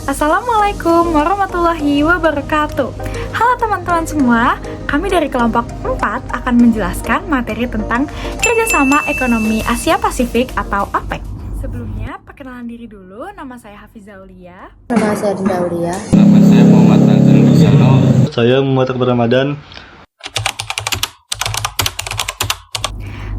Assalamualaikum warahmatullahi wabarakatuh. Halo teman-teman semua, kami dari kelompok 4 akan menjelaskan materi tentang kerjasama ekonomi Asia Pasifik atau APEC. Sebelumnya, perkenalan diri dulu, nama saya Hafizah Aulia. Nama saya Dinda Aulia. Nama saya Muhammad Nazrul Wisano. Saya Muhammad Akbar Ramadan.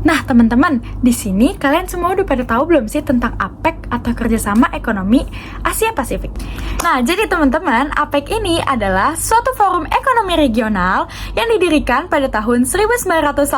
Nah teman-teman, di sini kalian semua udah pada tahu belum sih tentang APEC atau kerjasama ekonomi Asia Pasifik? Nah jadi teman-teman, APEC ini adalah suatu forum ekonomi regional yang didirikan pada tahun 1989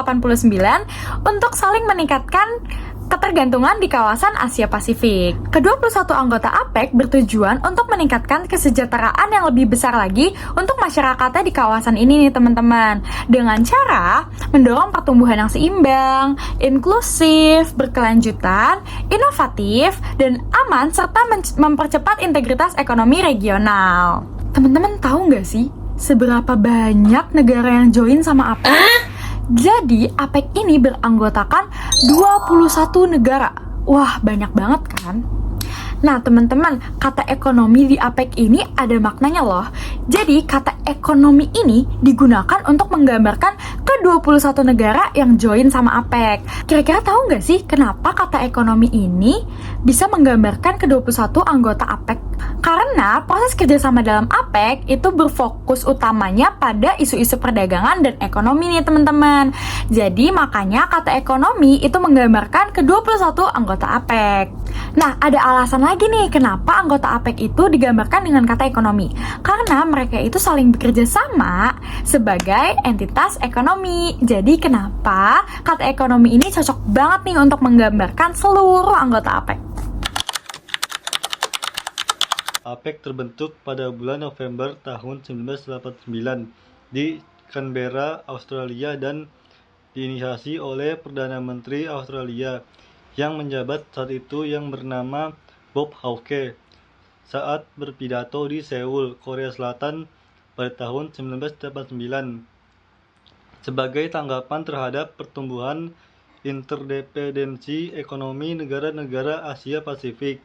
untuk saling meningkatkan ketergantungan di kawasan Asia Pasifik. Ke-21 anggota APEC bertujuan untuk meningkatkan kesejahteraan yang lebih besar lagi untuk masyarakatnya di kawasan ini nih teman-teman. Dengan cara mendorong pertumbuhan yang seimbang, inklusif, berkelanjutan, inovatif, dan aman serta mempercepat integritas ekonomi regional. Teman-teman tahu nggak sih seberapa banyak negara yang join sama APEC? Jadi, APEC ini beranggotakan 21 negara. Wah, banyak banget kan? Nah, teman-teman, kata ekonomi di APEC ini ada maknanya loh. Jadi, kata ekonomi ini digunakan untuk menggambarkan ke-21 negara yang join sama APEC. Kira-kira tahu nggak sih kenapa kata ekonomi ini bisa menggambarkan ke-21 anggota APEC? Karena proses kerjasama dalam APEC itu berfokus utamanya pada isu-isu perdagangan dan ekonomi nih teman-teman. Jadi makanya kata ekonomi itu menggambarkan ke-21 anggota APEC. Nah ada alasan lagi nih kenapa anggota APEC itu digambarkan dengan kata ekonomi. Karena mereka itu saling bekerja sama sebagai entitas ekonomi. Jadi kenapa kata ekonomi ini cocok banget nih untuk menggambarkan seluruh anggota APEC. APEC terbentuk pada bulan November tahun 1989 di Canberra, Australia dan diinisiasi oleh Perdana Menteri Australia yang menjabat saat itu yang bernama Bob Hawke saat berpidato di Seoul, Korea Selatan pada tahun 1989 sebagai tanggapan terhadap pertumbuhan interdependensi ekonomi negara-negara Asia Pasifik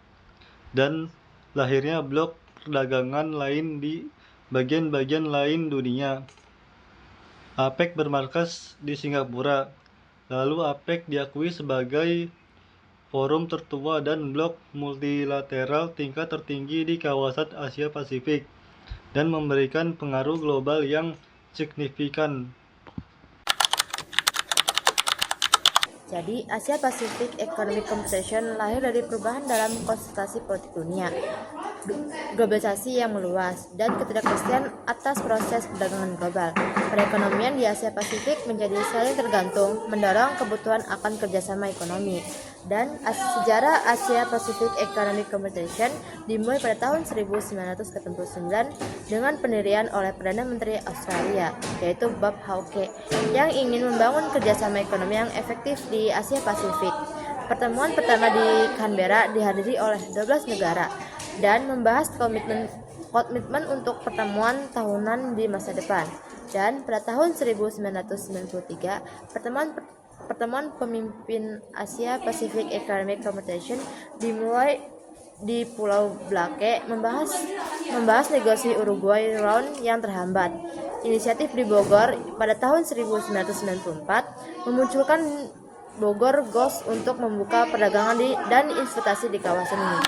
dan lahirnya blok perdagangan lain di bagian-bagian lain dunia. APEC bermarkas di Singapura. Lalu APEC diakui sebagai forum tertua dan blok multilateral tingkat tertinggi di kawasan Asia Pasifik dan memberikan pengaruh global yang signifikan. Jadi, Asia Pacific Economic Competition lahir dari perubahan dalam konsentrasi politik dunia, globalisasi yang meluas, dan ketidakpastian atas proses perdagangan global. Perekonomian di Asia Pasifik menjadi saling tergantung, mendorong kebutuhan akan kerjasama ekonomi. Dan sejarah Asia Pacific Economic Competition dimulai pada tahun 1989 dengan pendirian oleh Perdana Menteri Australia, yaitu Bob Hawke, yang ingin membangun kerjasama ekonomi yang efektif di Asia Pasifik. Pertemuan pertama di Canberra dihadiri oleh 12 negara dan membahas komitmen untuk pertemuan tahunan di masa depan. Dan pada tahun 1993, pertemuan pemimpin Asia Pacific Economic Competition dimulai di Pulau Blake membahas negosiasi Uruguay Round yang terhambat. Inisiatif di Bogor pada tahun 1994 memunculkan Bogor Goals untuk membuka perdagangan dan investasi di kawasan ini.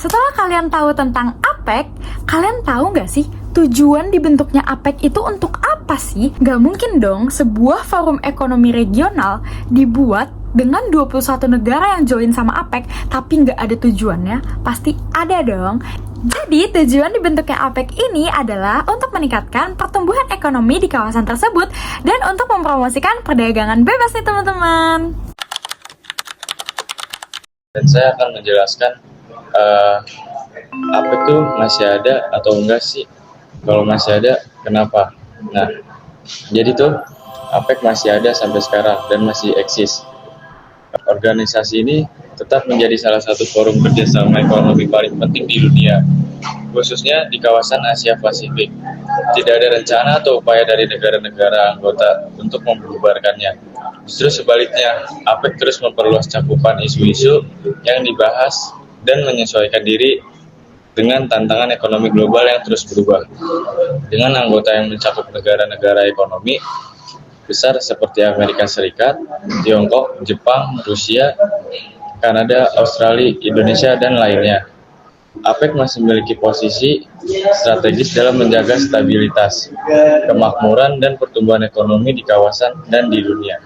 Setelah kalian tahu tentang APEC, kalian tahu nggak sih tujuan dibentuknya APEC itu untuk apa sih? Nggak mungkin dong sebuah forum ekonomi regional dibuat dengan 21 negara yang join sama APEC tapi nggak ada tujuannya. Pasti ada dong. Jadi tujuan dibentuknya APEC ini adalah untuk meningkatkan pertumbuhan ekonomi di kawasan tersebut dan untuk mempromosikan perdagangan bebas nih teman-teman. Dan saya akan menjelaskan APEC itu masih ada atau enggak sih? Kalau masih ada, kenapa? Nah, jadi tuh APEC masih ada sampai sekarang dan masih eksis. Organisasi ini tetap menjadi salah satu forum kerjasama ekonomi paling penting di dunia, khususnya di kawasan Asia Pasifik. Tidak ada rencana atau upaya dari negara-negara anggota untuk membubarkannya. Justru sebaliknya, APEC terus memperluas cakupan isu-isu yang dibahas dan menyesuaikan diri dengan tantangan ekonomi global yang terus berubah. Dengan anggota yang mencakup negara-negara ekonomi besar seperti Amerika Serikat, Tiongkok, Jepang, Rusia, Kanada, Australia, Indonesia, dan lainnya. APEC masih memiliki posisi strategis dalam menjaga stabilitas, kemakmuran, dan pertumbuhan ekonomi di kawasan dan di dunia.